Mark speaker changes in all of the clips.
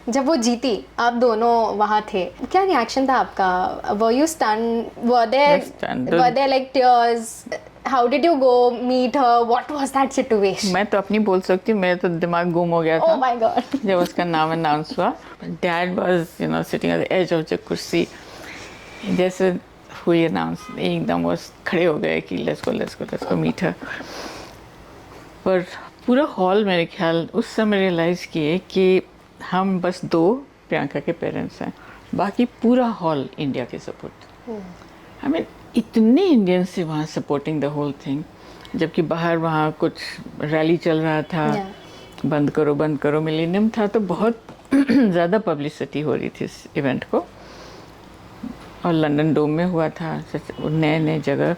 Speaker 1: जब वो जीती, आप दोनों वहाँ थे, क्या रिएक्शन था आपका? Were you stun? Were there like tears? How did you go meet her? What was that situation?
Speaker 2: मैं तो अपनी बोल सकती हूँ, मेरा तो दिमाग गुम हो गया था।
Speaker 1: Oh my god.
Speaker 2: जब उसका नाम अनाउंस हुआ, dad was sitting at the edge of the कुर्सी। जैसे हुई अनाउंस, एकदम वो खड़े हो गए कि लेट्स गो मीट हर। पर पूरा हॉल मेरे ख्याल उस समय रियलाइज़ किए कि हम बस दो प्रियंका के पेरेंट्स हैं, बाकी पूरा हॉल इंडिया के सपोर्ट। आई मीन इतने इंडियंस थे वहाँ सपोर्टिंग द होल थिंग, जबकि बाहर वहाँ कुछ रैली चल रहा था, बंद करो मिलेनियम था, तो बहुत ज़्यादा पब्लिसिटी हो रही थी इस इवेंट को। और लंदन डोम में हुआ था, नए जगह,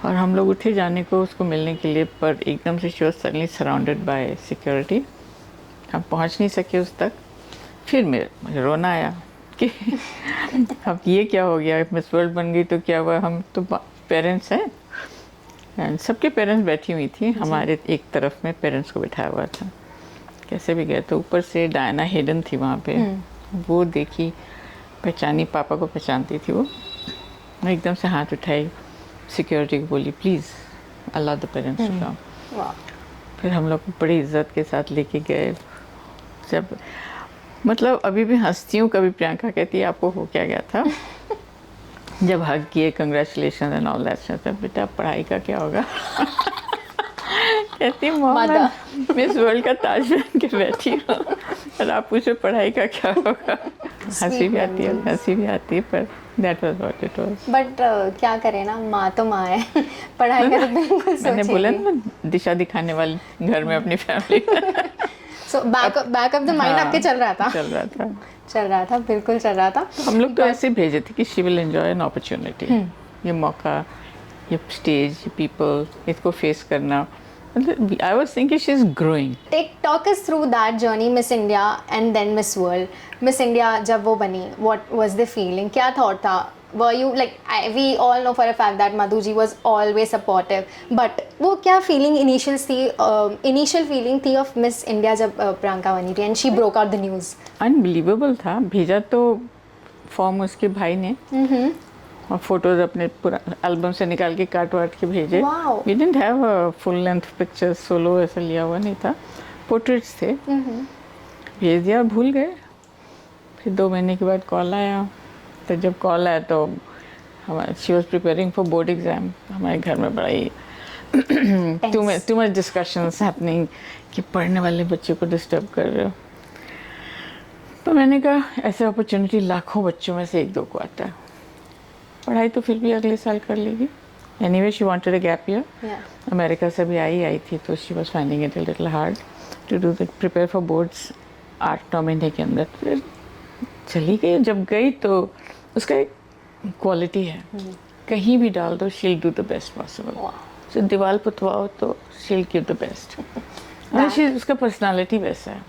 Speaker 2: और हम लोग उठे जाने को उसको मिलने के लिए, पर एकदम से she was suddenly surrounded by security. हम पहुंच नहीं सके उस तक। फिर मुझे रोना आया कि अब ये क्या हो गया, मिस वर्ल्ड बन गई तो क्या हुआ, हम तो पेरेंट्स हैं। एंड सबके पेरेंट्स बैठी हुई थी, हमारे एक तरफ में पेरेंट्स को बिठाया हुआ था। कैसे भी गए, तो ऊपर से डायना हेडन थी वहाँ पे, वो देखी, पहचानी, पापा को पहचानती थी वो एकदम से हाथ उठाई, सिक्योरिटी को बोली please allow the parents to come. फिर हम लोग बड़ी इज्जत के साथ लेके गए। जब मतलब अभी भी हंसती हूँ, कभी प्रियंका कहती है आपको हो क्या गया था जब हग किए, कंग्रेचुलेशन एंड ऑल दैट, बेटा पढ़ाई का क्या होगा कहती मोहम्मद मिस वर्ल्ड का ताज पहन के बैठी हूँ और आप पूछो पढ़ाई का क्या होगा। हंसी भी आती है पर that was what it was.
Speaker 1: But क्या करें ना, माँ तो माँ है पढ़ाई का तो बिल्कुल सोचेगी।
Speaker 2: मैंने बोला ना, दिशा दिखाने वाली घर में अपनी family.
Speaker 1: So back of the mind आपके चल रहा था, बिल्कुल चल रहा था।
Speaker 2: हम लोग तो ऐसे भेजे थे कि she will enjoy an opportunity, ये मौका, ये स्टेज, ये पीपल, इसको फेस करना। मतलब I was thinking she is growing.
Speaker 1: Talk us through that journey, Miss India and then Miss World. Miss India जब वो बनी, व्हाट वाज द फीलिंग, क्या थॉट था? Were you like, we all know for a fact that Madhu ji was always supportive, but वो क्या feeling initial feeling थी of Miss India जब प्रियंका बनी थी and she broke out the news?
Speaker 2: Unbelievable था। भेजा तो फॉर्म उसके भाई ने, और फोटोज अपने पूरा एल्बम से निकाल के काट वाट के भेजे। We didn't have a full length picture, solo ऐसा लिया हुआ नहीं था, पोर्ट्रेट्स थे। भेज दिया, भूल गए। फिर 2 महीने के बाद कॉल आया, तो जब कॉल आया तो हमारे she was preparing for board exam. हमारे घर में बड़ा ही टू मच डिस्कशंस हैपनिंग कि पढ़ने वाले बच्चों को डिस्टर्ब कर रहे हो। तो मैंने कहा ऐसे अपॉर्चुनिटी लाखों बच्चों में से 1-2 को आता है, पढ़ाई तो फिर भी अगले साल कर लेगी। Anyway she wanted a gap year. America से भी आई थी, तो she was finding it a little hard to do the prepare for boards 8-9 महीने के अंदर। फिर चली गई। जब गई तो उसका एक क्वालिटी है, कहीं भी डाल दो she'll do the best possible. So दीवार पुतवाओ तो शील गिव द बेस्ट। उसका पर्सनालिटी वैसा है,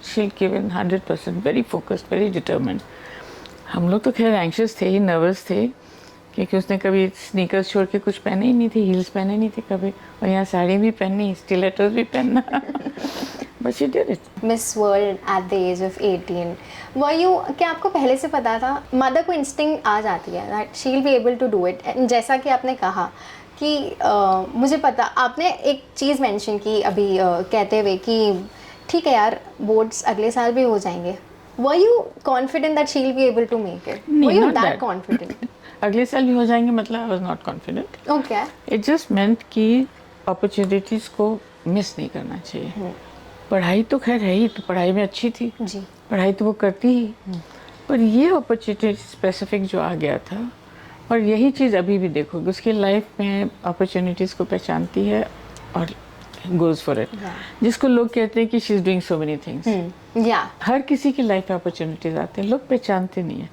Speaker 2: she'll give in 100%, very focused, very determined. हम लोग तो खैर एंशियस थे ही, नर्वस थे, क्योंकि उसने कभी स्नीकर्स छोड़ के कुछ पहने ही नहीं थे, हील्स पहने नहीं थे कभी, और यहाँ साड़ी भी पहननी, स्टिलेटोस भी पहनना। But she did it.
Speaker 1: Miss World at the age of 18. Were you, क्या आपको पहले से पता था? मदर को इंस्टिंक्ट आ जाती है that she'll be able to do it. जैसा कि आपने कहा कि मुझे पता, आपने एक चीज़ मेंशन की अभी कहते हुए कि ठीक है यार, बोर्ड्स अगले साल भी हो जाएंगे। Were you confident that she'll be able to make it? Were you that confident?
Speaker 2: अगले साल भी हो जाएंगे मतलब I was not confident.
Speaker 1: Okay.
Speaker 2: It just meant कि opportunities को मिस नहीं करना चाहिए। पढ़ाई तो खैर है ही, तो पढ़ाई में अच्छी थी
Speaker 1: जी,
Speaker 2: पढ़ाई तो वो करती ही, पर ये अपॉर्चुनिटी स्पेसिफिक जो आ गया था, और यही चीज़ अभी भी देखोगे उसकी लाइफ में, अपॉर्चुनिटीज़ को पहचानती है और गोज फॉर इट। जिसको लोग कहते हैं कि she is doing so many things. हर किसी की लाइफ में अपॉर्चुनिटीज़ आते हैं, लोग पहचानते नहीं है।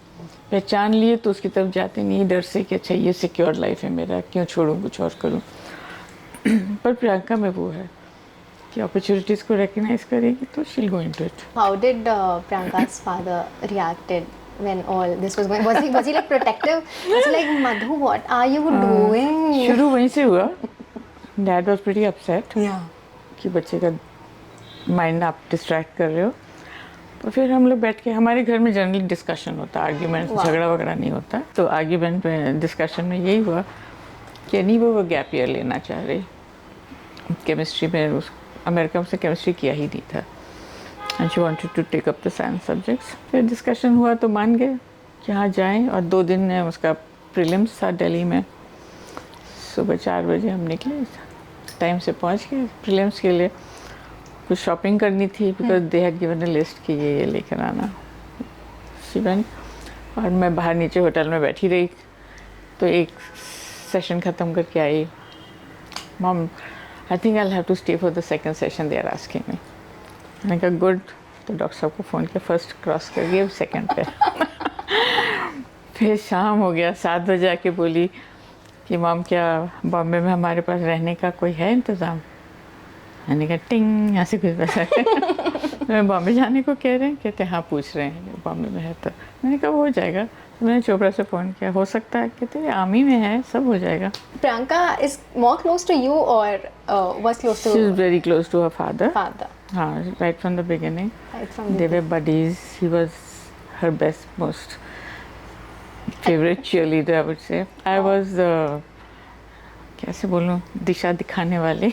Speaker 2: पहचान लिए तो उसकी तरफ जाते नहीं, डर से कि अच्छा ये सिक्योर लाइफ है मेरा, क्यों छोड़ूं, कुछ और करूं। पर प्रियंका में वो है कि अपॉर्चुनिटीज़ को रिकग्नाइज करेगी तो she will go into it.
Speaker 1: How did Priyanka's father reacted when all this was going? Was he like protective? Was he like, Madhu, what are you doing?
Speaker 2: शुरू वहीं से हुआ। Dad was pretty upset
Speaker 1: Yeah.
Speaker 2: कि बच्चे का mind आप distract कर रहे हो। तो फिर हम लोग बैठ के, हमारे घर में जनरली डिस्कशन होता, आर्ग्यूमेंट, झगड़ा वगड़ा नहीं होता, तो आर्ग्यूमेंट में, डिस्कशन में यही हुआ कि नहीं वो गैप ईयर लेना चाह रही केमिस्ट्री में, उस अमेरिका से केमिस्ट्री किया ही नहीं था, and she wanted to take up the science subjects. फिर डिस्कशन हुआ तो मान गए कि हाँ जाएँ, और 2 दिन में उसका प्रीलिम्स था दिल्ली में। सुबह 4 बजे हम निकले, टाइम से पहुंच गए प्रीलिम्स के लिए। कुछ शॉपिंग करनी थी, because they had given a list कि ये लेकर आना। शी वेंट, और मैं बाहर नीचे होटल में बैठी रही, तो एक सेशन ख़त्म करके आई, mom I think I have to stay for the second session, they are asking me. मैंने कहा गुड, तो डॉक्टर साहब को फ़ोन किया, फर्स्ट क्रॉस कर गए, सेकंड पे। फिर शाम हो गया, 7 बजे आके बोली कि मॉम क्या बॉम्बे में हमारे पास रहने का कोई है इंतज़ाम? मैंने कहा टिंग, यहाँ से कुछ पैसा मैं बॉम्बे जाने को कह रहे हैं, कहते हाँ पूछ रहे हैं बॉम्बे में है, तो मैंने कहा हो जाएगा। तो मैंने चोपड़ा से फ़ोन किया, हो सकता है, कहते आर्मी में है, सब हो जाएगा।
Speaker 1: Priyanka is more close to you or was close to
Speaker 2: She is very close to her father.
Speaker 1: father?
Speaker 2: हाँ, right from the beginning.
Speaker 1: Right from
Speaker 2: They
Speaker 1: the
Speaker 2: were buddies. He was her best, most favorite cheerleader, I would say. I was कैसे बोलूँ, दिशा दिखाने वाले।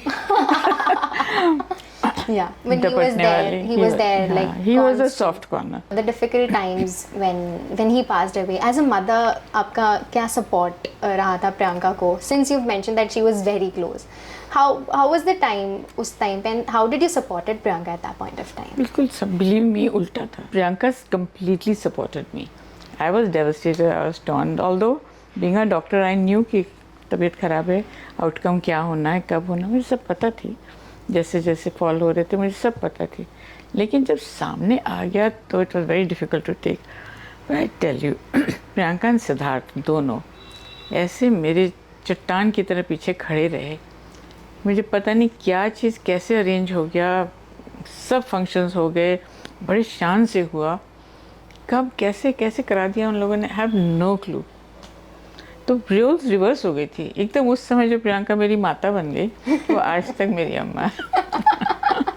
Speaker 1: Yeah, when he was
Speaker 2: दपटने
Speaker 1: there,
Speaker 2: वाले।
Speaker 1: he was there
Speaker 2: हाँ,
Speaker 1: like
Speaker 2: he was a
Speaker 1: constant.
Speaker 2: soft corner.
Speaker 1: The difficult times when he passed away. As a mother, आपका क्या support रहा था प्रियंका को? Since you've mentioned that she was very close, how was the time उस time पे, and how did you supported Priyanka at that point of time?
Speaker 2: बिल्कुल सब, believe me, उल्टा था। Priyanka completely supported me. I was devastated, I was torn. Although being a doctor, I knew कि तबीयत ख़राब है, आउटकम क्या होना है, कब होना है, मुझे सब पता थी। जैसे जैसे फॉल हो रहे थे मुझे सब पता थी, लेकिन जब सामने आ गया तो it was very difficult to take. I tell you, Priyanka और सिद्धार्थ दोनों ऐसे मेरे चट्टान की तरह पीछे खड़े रहे। मुझे पता नहीं क्या चीज़ कैसे अरेंज हो गया, सब फंक्शंस हो गए, बड़े शान से हुआ, कब कैसे कैसे करा दिया उन लोगों ने, हैव नो क्लू। तो रोल्स रिवर्स हो गई थी एकदम। उस समय जो प्रियंका मेरी माता बन गई, वो आज तक मेरी अम्मा है।